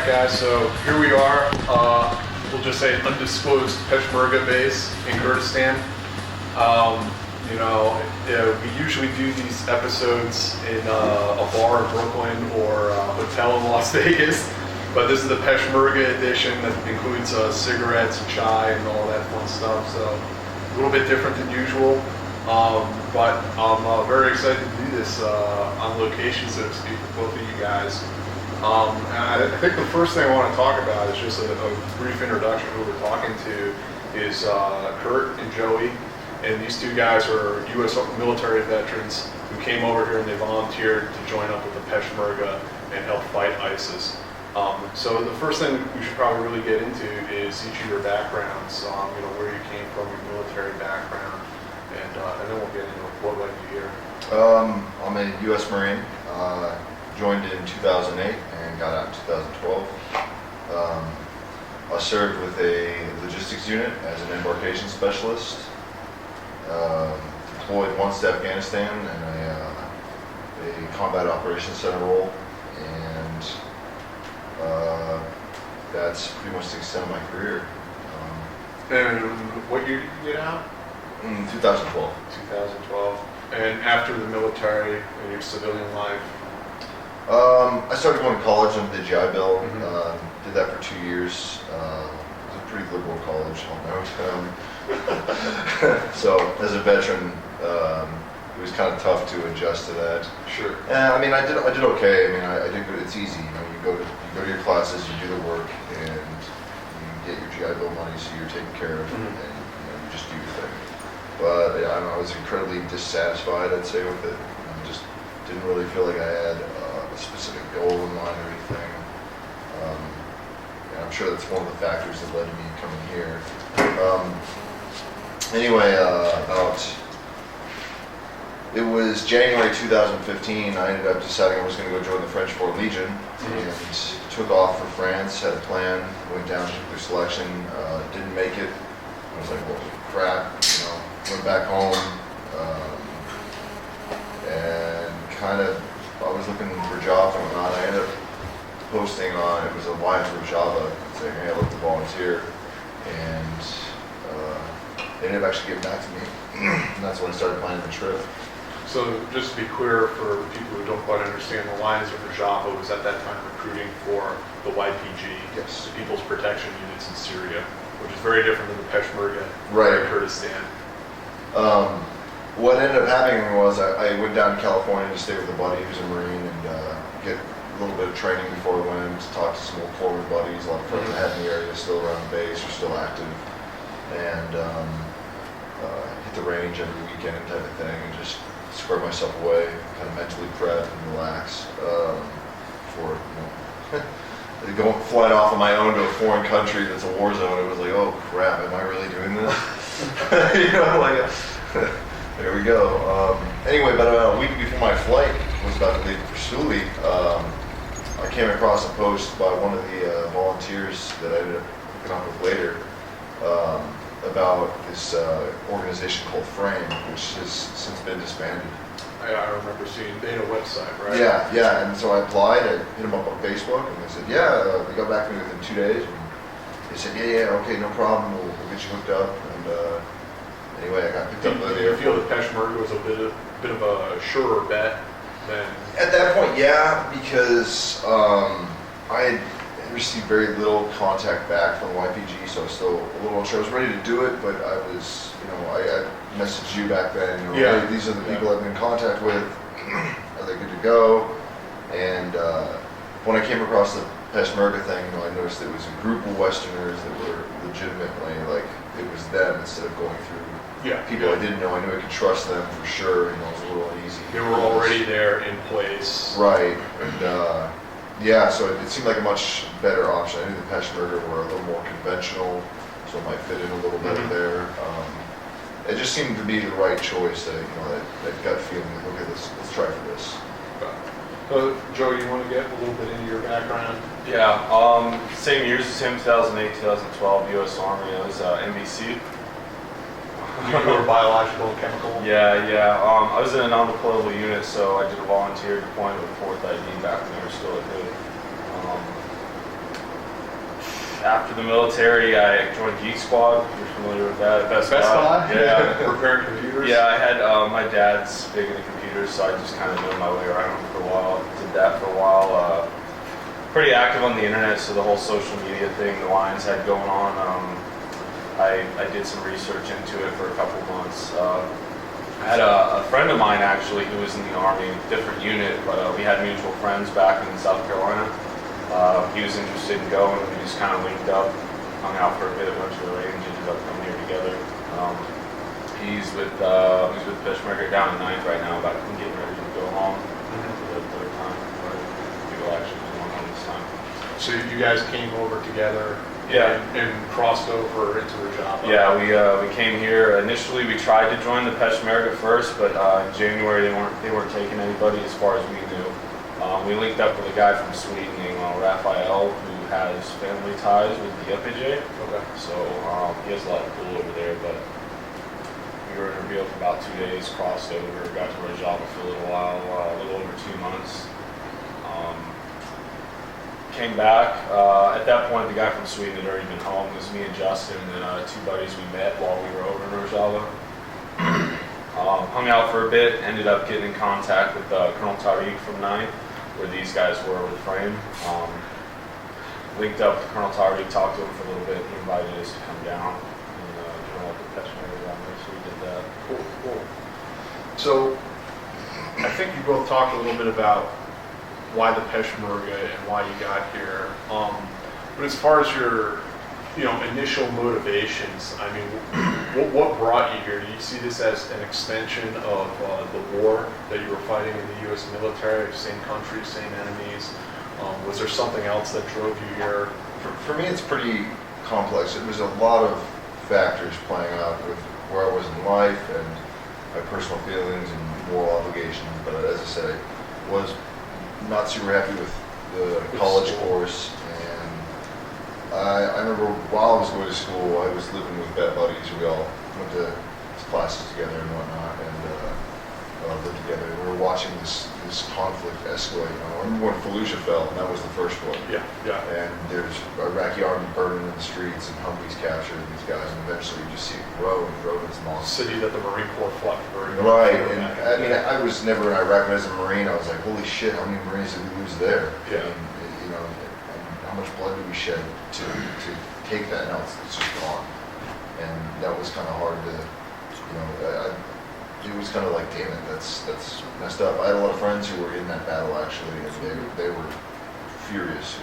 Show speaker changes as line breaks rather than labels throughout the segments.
guys, so here we are, we'll just say an undisclosed Peshmerga base in Kurdistan. We usually do these episodes in a bar in Brooklyn or a hotel in Las Vegas, but this is the Peshmerga edition that includes cigarettes and chai and all that fun stuff, so a little bit different than usual. But I'm very excited to do this on location, so to speak, with both of you guys. And I think the first thing I want to talk about is just a brief introduction. Who we're talking to is Kurt and Joey, and these two guys are U.S. military veterans who came over here and they volunteered to join up with the Peshmerga and help fight ISIS. So the first thing we should probably really get into is each of your backgrounds, where you came from, your military background, and then we'll get into what led you here.
I'm a U.S. Marine. Joined in 2008 and got out in 2012. I served with a logistics unit as an embarkation specialist. Deployed once to Afghanistan in a combat operations center role, and that's pretty much the extent of my career.
And what year did you get out?
In 2012.
2012. And after the military and your civilian life?
I started going to college under the GI Bill.
Mm-hmm.
Did that for 2 years. It was a pretty liberal college, I'll note. So as a veteran, it was kind of tough to adjust to that.
Sure.
And I did okay. I did good. It's easy. You go to your classes, you do the work, and you get your GI Bill money, so you're taken care of,
mm-hmm.
and you just do your thing. But I was incredibly dissatisfied, I'd say, with it. I just didn't really feel like I had a specific goal in mind or anything. And I'm sure that's one of the factors that led to me coming here. It was January 2015, I ended up deciding I was going to go join the French Foreign Legion, and took off for France, had a plan, went down through selection, didn't make it. I was like, well, crap, went back home, and I was looking for jobs and whatnot. I ended up posting on, it was a Alliance for Java, saying, hey, I'd like to volunteer, and they ended up actually getting back to me, and that's when I started planning the trip.
So just to be clear for people who don't quite understand, the Alliance for Java was at that time recruiting for the YPG,
yes,
the People's Protection Units in Syria, which is very different than the Peshmerga
right.
in Kurdistan.
What ended up happening was I went down to California to stay with a buddy who's a Marine and get a little bit of training before I went to talk to some old former buddies, a lot of friends I had in the area still around the base or still active, and hit the range every weekend type of thing and just square myself away, kind of mentally prep and relax for going flying off on my own to a foreign country that's a war zone. It was like, oh crap, am I really doing this? There we go. Anyway, but about a week before my flight was about to leave for Suli, I came across a post by one of the volunteers that I ended up hooking up with later about this organization called Frame, which has since been disbanded.
I remember seeing, they had a website, right?
Yeah, and so I applied, I hit them up on Facebook, and they said, they got back to me within 2 days, and they said, okay, no problem, we'll get you hooked up, and anyway, I got picked up.
Did you feel that Peshmerga was a bit of a surer bet than?
At that point, yeah, because I had received very little contact back from YPG, so I was still a little unsure. I was ready to do it, but I was, I messaged you back then, hey, these are the people I've been in contact with, are they good to go? And when I came across the Peshmerga thing, I noticed it was a group of Westerners that were legitimately, it was them instead of going through people I didn't know. I knew I could trust them for sure, it was a little uneasy.
They were already there in place.
Right, and so it seemed like a much better option. I knew the Peshmerga were a little more conventional, so it might fit in a little better there. It just seemed to be the right choice, that gut feeling, okay, let's try for this.
Joe, you want to get a little bit into your background?
Yeah, same years as him, 2008, 2012, U.S. Army. I was NBC.
You were biological and chemical?
Yeah. I was in a non-deployable unit, so I did a volunteer deployment with 4th ID back when they were still at hood. after the military, I joined Geek Squad. If you're familiar with that,
Best Buy?
Yeah.
Repairing computers?
Yeah, I had my dad's big into computers, so I just kind of knew my way around for a while. Did that for a while. Pretty active on the internet, so the whole social media thing the Lions had going on. I did some research into it for a couple months. I had a friend of mine actually who was in the Army, different unit, but we had mutual friends back in South Carolina. He was interested in going, and we just kind of linked up, hung out for a bit, went to the range, ended up coming here together. He's with Peshmerga down in 9th right now, about getting ready to go home for the third time. But we will actually be going home this time.
So you guys came over together and crossed over into Rojava?
Yeah, we came here. Initially, we tried to join the Peshmerga first, but in January they weren't taking anybody as far as we knew. We linked up with a guy from Sweden named Raphael, who has family ties with the FAJ.
Okay.
So he has a lot of pull over there, but we were in a for about 2 days, crossed over, got to Rojava for a little while, a little over 2 months. Came back. At that point, the guy from Sweden had already been home. It was me and Justin and 2 buddies we met while we were over in Rojava. Hung out for a bit, ended up getting in contact with Colonel Tariq from 9th, where these guys were with Frame. Linked up with Colonel Tariq, talked to him for a little bit. He invited us to come down and join up with Peshmerga down there, so we did that.
Cool. So I think you both talked a little bit about why the Peshmerga and why you got here. But as far as your, initial motivations, I mean, what brought you here? Do you see this as an extension of the war that you were fighting in the U.S. military, same country, same enemies? Was there something else that drove you here?
For me, it's pretty complex. It was a lot of factors playing out with where I was in life and my personal feelings and moral obligations. But as I said, I was not super happy with the college course, and I remember while I was going to school, I was living with bad buddies. We all went to classes together and whatnot, and lived together. We were watching this conflict escalate. I remember when Fallujah fell, and that was the first one.
Yeah.
And there's Iraqi army burning in the streets, and Humvees captured these guys, and eventually you just see it grow and grow into monster.
City that the Marine Corps fought very much.
Right, and I mean, I was never in Iraq, but as a Marine, I was like, holy shit, how many Marines did we lose there?
Yeah.
And how much blood did we shed to take that? Now it's just gone. And that was kind of hard to, it was kind of like, damn it, that's messed up. I had a lot of friends who were in that battle actually, and they were furious,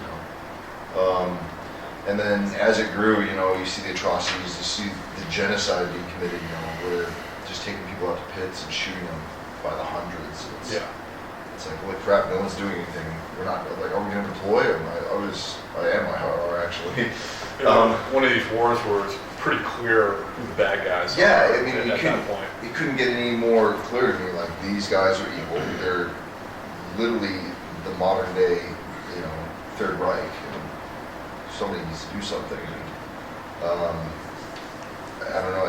And then as it grew, you see the atrocities, you see the genocide being committed, where they're just taking people out to pits and shooting them by the hundreds. It's like, holy crap, no one's doing anything. We're not, like, are we going to deploy? I am actually.
One of these wars where it's pretty clear who the bad guys
are.
At
that point. You couldn't get any more clear to me, like, these guys are evil. They're literally the modern day, Third Reich. And somebody needs to do something. I don't know,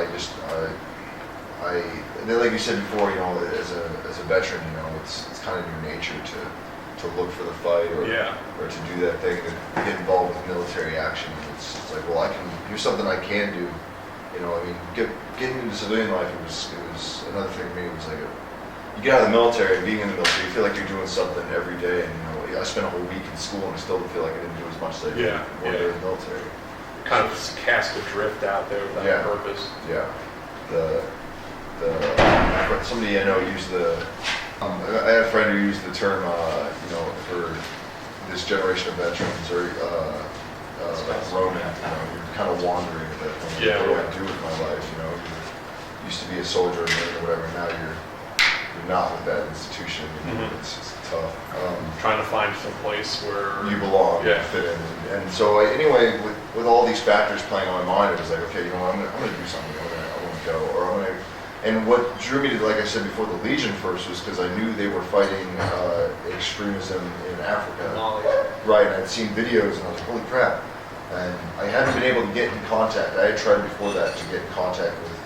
then like you said before, as a veteran, it's kind of your nature to look for the fight or to do that thing, to get involved with military action. It's like, well, here's something I can do. Getting into civilian life, it was another thing for me. It was like, you get out of the military, and being in the military, you feel like you're doing something every day. And I spent a whole week in school, and I still feel like I didn't do as much as I did when I was in the military.
Kind of cast adrift out there without purpose.
Yeah. Somebody I know used I had a friend who used the term, for this generation of veterans, or roaming. You're kind of wandering a bit. What do I do with my life? You used to be a soldier or whatever. Now you're not with that institution. It's tough.
Trying to find some place where
you belong, fit in. And so anyway, with all these factors playing on my mind, it was like, okay, I'm going to do something. I want to go, And what drew me to, like I said before, the Legion first was because I knew they were fighting extremism in Africa. Right, and I'd seen videos, and I was like, holy crap. And I hadn't been able to get in contact. I had tried before that to get in contact with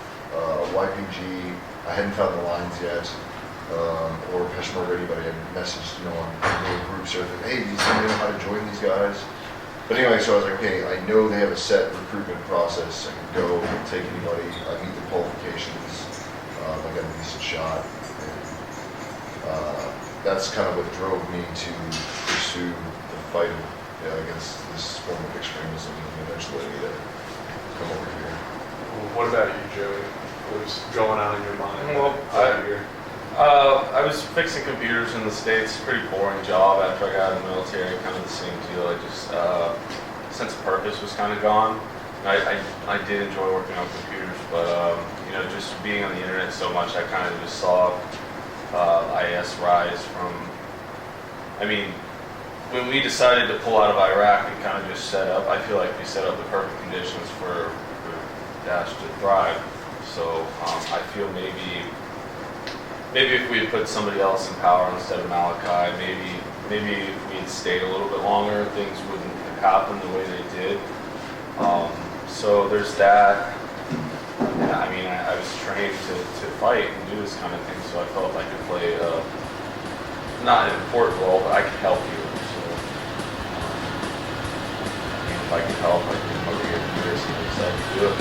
YPG. I hadn't found the lines yet, or Peshmerga or anybody. I had messaged, on little groups, or hey, do you know how to join these guys? But anyway, so I was like, okay, I know they have a set recruitment process. I can go take anybody. I meet the qualifications. I got a decent shot. And, that's kind of what drove me to pursue the fight against this form of extremism, and eventually come over here.
Well, what about you, Joey? What was going on in your mind?
Well,
here?
I was fixing computers in the States. Pretty boring job after I got out of the military. Kind of the same deal. I just sense of purpose was kind of gone. I did enjoy working on computers, but you know, just being on the internet so much, I kind of just saw IS rise from. I mean, when we decided to pull out of Iraq, we kind of just set up. I feel like we set up the perfect conditions for Daesh to thrive. So I feel maybe if we had put somebody else in power instead of Malachi, maybe if we had stayed a little bit longer, things wouldn't have happened the way they did. So there's that. And I mean, I was trained to fight and do this kind of thing, so I felt I could play not an important role, but I could help you. So I mean, if I could help, I could come over here and do this, and I decided to do it.